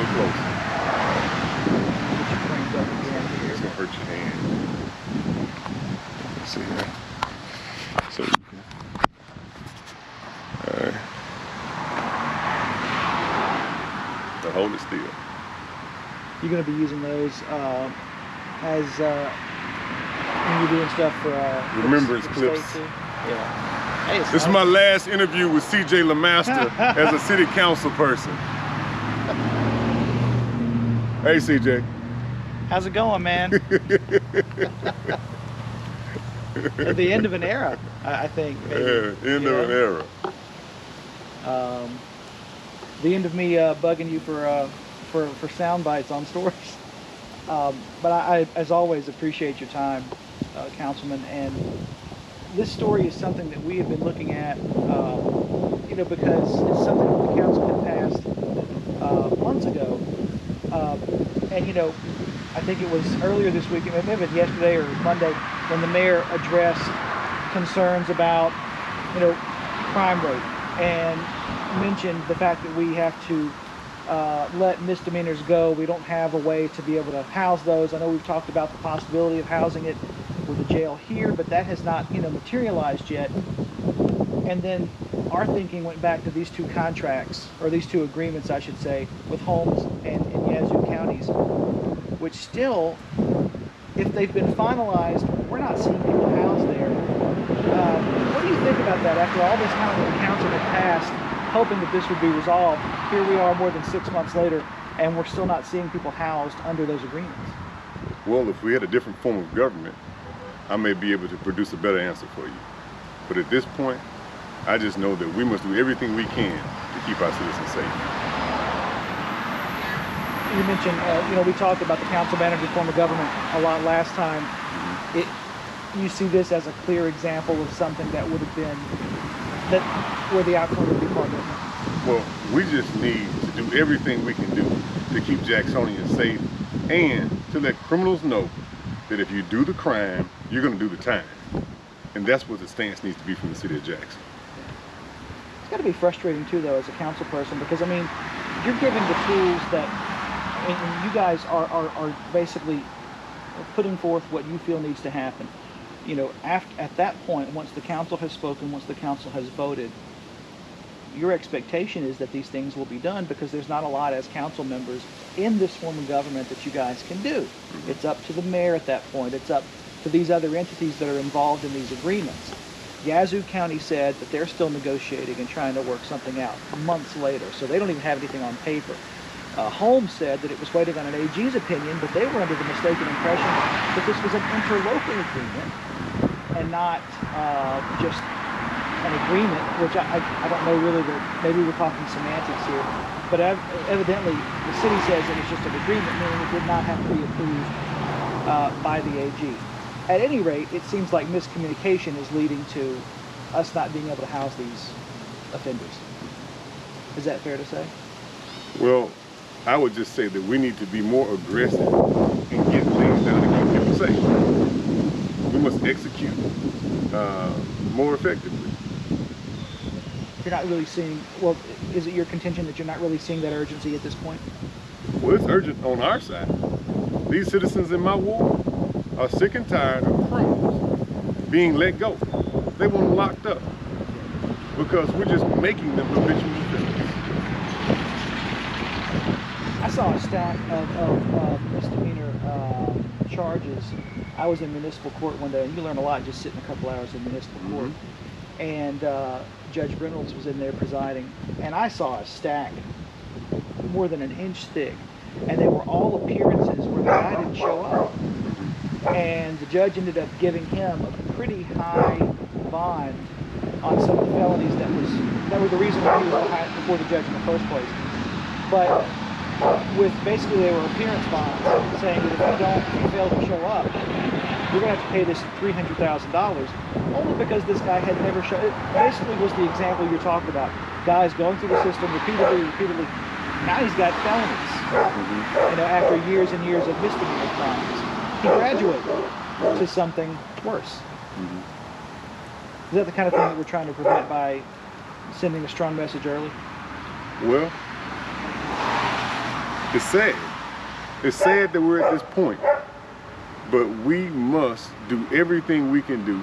in close. Get you framed up again here. It's gonna hurt your hand. See here. So you can. All right. Now hold it still. You're going to be using those as when you're doing stuff for remembrance for clips. state too? Yeah. Hey, it's This is nice. my last interview with CJ Lemasster as a city council person. Hey CJ. How's it going, man? At the end of an era, I think. Maybe, Yeah, end of an era. The end of me bugging you for sound bites on stories. But I, as always, appreciate your time, Councilman. And this story is something that we have been looking at, you know, because it's something that the council had passed months ago. And, you know, I think it was earlier this week, maybe it was yesterday or Monday, when the mayor addressed concerns about, you know, crime rate and mentioned the fact that we have to let misdemeanors go. We don't have a way to be able to house those. I know we've talked about the possibility of housing it with a jail here, but that has not, you know, materialized yet. And then our thinking went back to these two contracts, or these two agreements, I should say, with Holmes and Yazoo counties, which still, if they've been finalized, we're not seeing people housed there. What do you think about that after all this time that the council had passed, hoping that this would be resolved? Here we are more than 6 months later, and we're still not seeing people housed under those agreements. Well, if we had a different form of government, I may be able to produce a better answer for you. But at this point, I just know that we must do everything we can to keep our citizens safe. You mentioned, you know, we talked about the council manager form of government a lot last time. You see this as a clear example of something that would have been, where the outcome would be far different. Well, we just need to do everything we can do to keep Jacksonians safe and to let criminals know that if you do the crime, you're going to do the time. And that's what the stance needs to be from the city of Jackson. It's got to be frustrating too, though, as a council person, because I mean, you're given the tools that, and you guys are basically putting forth what you feel needs to happen. You know, at that point, once the council has spoken, once the council has voted, your expectation is that these things will be done, because there's not a lot as council members in this form of government that you guys can do. It's up to the mayor at that point. It's up to these other entities that are involved in these agreements. Yazoo County said that they're still negotiating and trying to work something out months later, so they don't even have anything on paper. Holmes said that it was waiting on an AG's opinion, but they were under the mistaken impression that this was an interlocal agreement and not just an agreement, which I don't know really, maybe we're talking semantics here, but evidently the city says that it's just an agreement, meaning it did not have to be approved by the AG. At any rate, it seems like miscommunication is leading to us not being able to house these offenders. Is that fair to say? Well, I would just say that we need to be more aggressive and get things done to keep people safe. We must execute more effectively. You're not really seeing, well, is it your contention that you're not really seeing that urgency at this point? Well, it's urgent on our side. These citizens in my ward are sick and tired of criminals being let go. They want them locked up because we're just making them habitual offenders. I saw a stack of misdemeanor charges. I was in municipal court one day, and you learn a lot just sitting a couple hours in municipal court. And Judge Reynolds was in there presiding, and I saw a stack more than an inch thick, and they were all appearances where the guy didn't show up. And the judge ended up giving him a pretty high bond on some of the felonies that were the reason why he was before the judge in the first place. But with basically they were appearance bonds saying that if you fail to show up, you're going to have to pay this $300,000, only because this guy had never shown. It basically was the example you're talking about. Guys going through the system repeatedly. Now he's got felonies. You know, after years and years of misdemeanor crimes, he graduated to something worse. Is that the kind of thing that we're trying to prevent by sending a strong message early? Well, It's sad. It's sad that we're at this point, but we must do everything we can do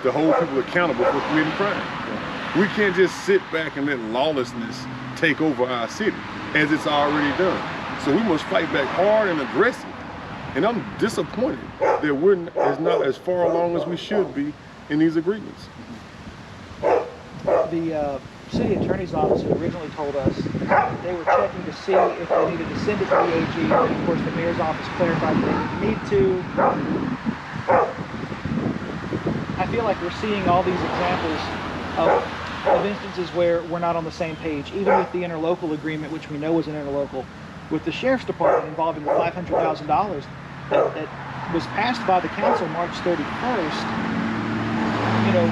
to hold people accountable for committing crime. We can't just sit back and let lawlessness take over our city, as it's already done. So we must fight back hard and aggressive. And I'm disappointed that we're not as far along as we should be in these agreements. The city attorney's office had originally told us they were checking to see if they needed to send it to the AG, and of course the mayor's office clarified that they didn't need to. I feel like we're seeing all these examples of instances where we're not on the same page, even with the interlocal agreement, which we know was an interlocal, with the sheriff's department involving the $500,000 that was passed by the council March 31st. You know,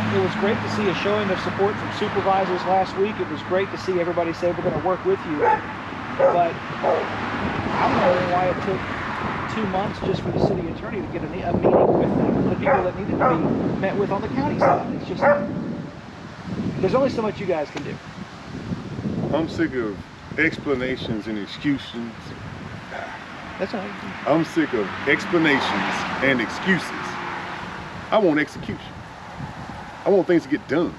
it was great to see a showing of support from supervisors last week. It was great to see everybody say we're going to work with you. But I'm wondering why it took 2 months just for the city attorney to get a meeting with the people that needed to be met with on the county side. It's just, there's only so much you guys can do. I'm sick of explanations and excuses. That's all right. I'm sick of explanations and excuses. I want execution. I want things to get done.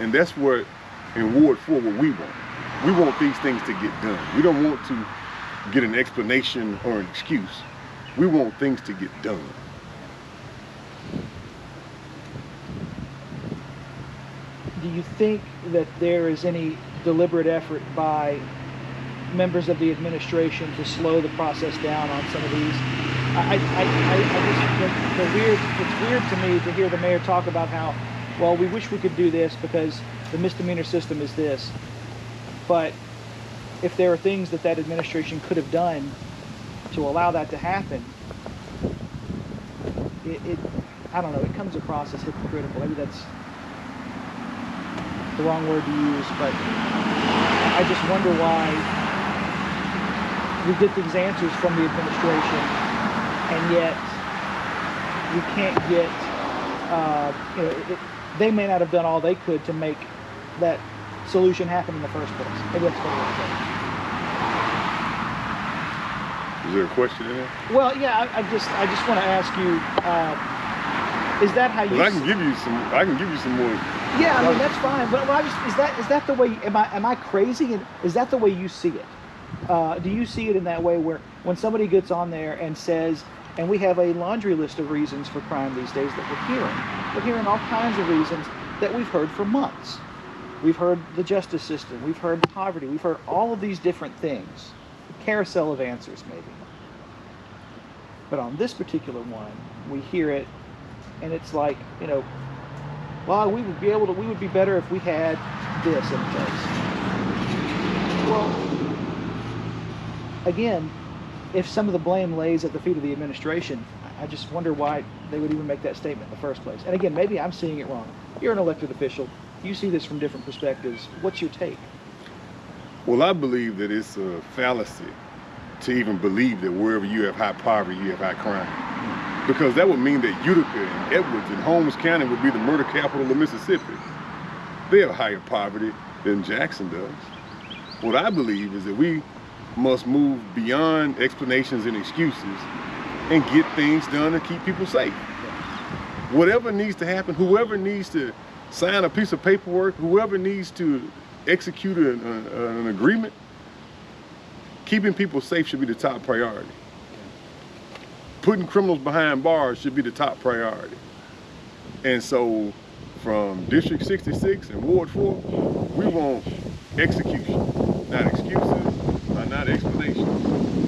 And that's what, in Ward 4, what we want. We want these things to get done. We don't want to get an explanation or an excuse. We want things to get done. Do you think that there is any deliberate effort by members of the administration to slow the process down on some of these? It's weird to me to hear the mayor talk about how, well, we wish we could do this because the misdemeanor system is this. But if there are things that administration could have done to allow that to happen, I don't know, it comes across as hypocritical. Maybe that's the wrong word to use, but I just wonder why we get these answers from the administration, and yet we can't get, they may not have done all they could to make that solution happen in the first place. Maybe that's what it is. Is there a question in there? Well, yeah, I just want to ask you, is that how you? I can give you some more. Yeah, I mean that's fine. But is that the way? Am I crazy? And is that the way you see it? Do you see it in that way where when somebody gets on there and says, and we have a laundry list of reasons for crime these days that we're hearing all kinds of reasons that we've heard for months. We've heard the justice system, we've heard poverty, we've heard all of these different things, a carousel of answers maybe. But on this particular one, we hear it, and it's like, well, we would be better if we had this in place. Well, again, if some of the blame lays at the feet of the administration, I just wonder why they would even make that statement in the first place. And again, maybe I'm seeing it wrong. You're an elected official. You see this from different perspectives. What's your take? Well, I believe that it's a fallacy to even believe that wherever you have high poverty, you have high crime. Because that would mean that Utica and Edwards and Holmes County would be the murder capital of Mississippi. They have higher poverty than Jackson does. What I believe is that we must move beyond explanations and excuses and get things done and keep people safe. Whatever needs to happen, whoever needs to sign a piece of paperwork, whoever needs to execute an agreement, keeping people safe should be the top priority. Putting criminals behind bars should be the top priority. And so from District 66 and Ward 4, we want execution, not excuses, not explanations.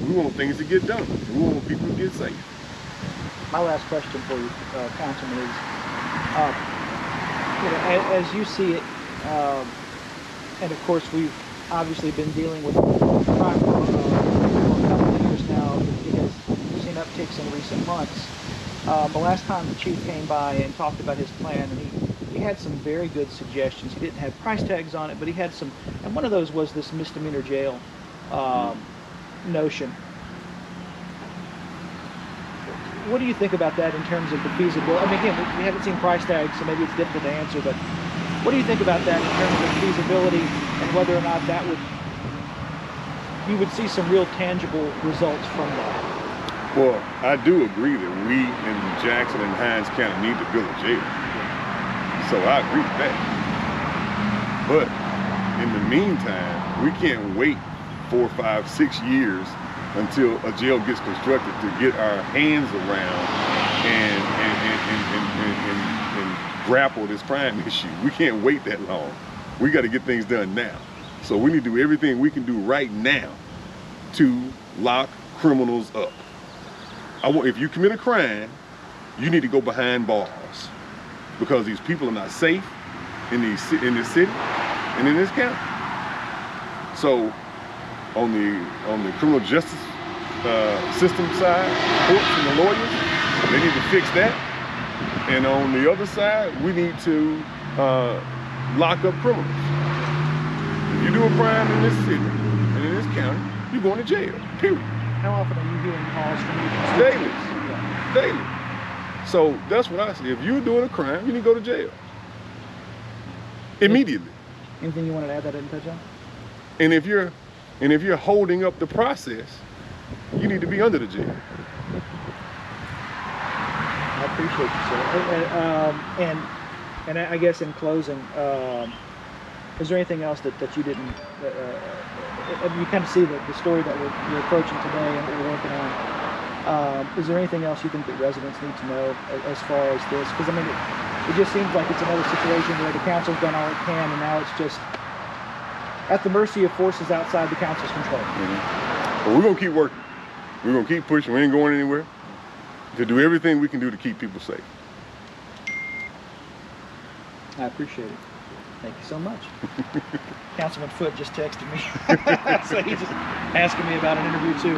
We want things to get done. We want people to get safe. My last question for you, Councilman, is, as you see it, and of course we've obviously been dealing with crime for a couple of years now because we've seen upticks in recent months. The last time the chief came by and talked about his plan, and he had some very good suggestions. He didn't have price tags on it, but he had some, and one of those was this misdemeanor jail notion. What do you think about that in terms of the feasibility? I mean, again, we haven't seen price tags, so maybe it's difficult to answer, but what do you think about that in terms of feasibility and whether or not that would you would see some real tangible results from that. Well, I do agree that we in Jackson and Hinds County need to build a jail. So I agree with that. But in the meantime, we can't wait 4, 5, 6 years until a jail gets constructed to get our hands around and grapple this crime issue. We can't wait that long. We got to get things done now. So we need to do everything we can do right now to lock criminals up. If you commit a crime, you need to go behind bars, because these people are not safe in this city and in this county. So on the criminal justice system side, courts and the lawyers, they need to fix that. And on the other side, we need to lock up criminals. If you do a crime in this city and in this county, you're going to jail, period. How often are you hearing calls from your Daily, constituents? daily. So that's what I say. If you're doing a crime, you need to go to jail immediately. Anything you wanted to add that I didn't touch on? And if you're holding up the process, you need to be under the jail. I appreciate you, sir. And I guess in closing, is there anything else that you didn't? You kind of see the story that you're approaching today and what we're working on. Is there anything else you think that residents need to know as far as this? Because I mean, it just seems like it's another situation where the council's done all it can, and now it's just at the mercy of forces outside the council's control. But we're gonna keep working. We're gonna keep pushing. We ain't going anywhere. To do everything we can do to keep people safe. I appreciate it. Thank you so much. Councilman Foote just texted me. So he's just asking me about an interview too.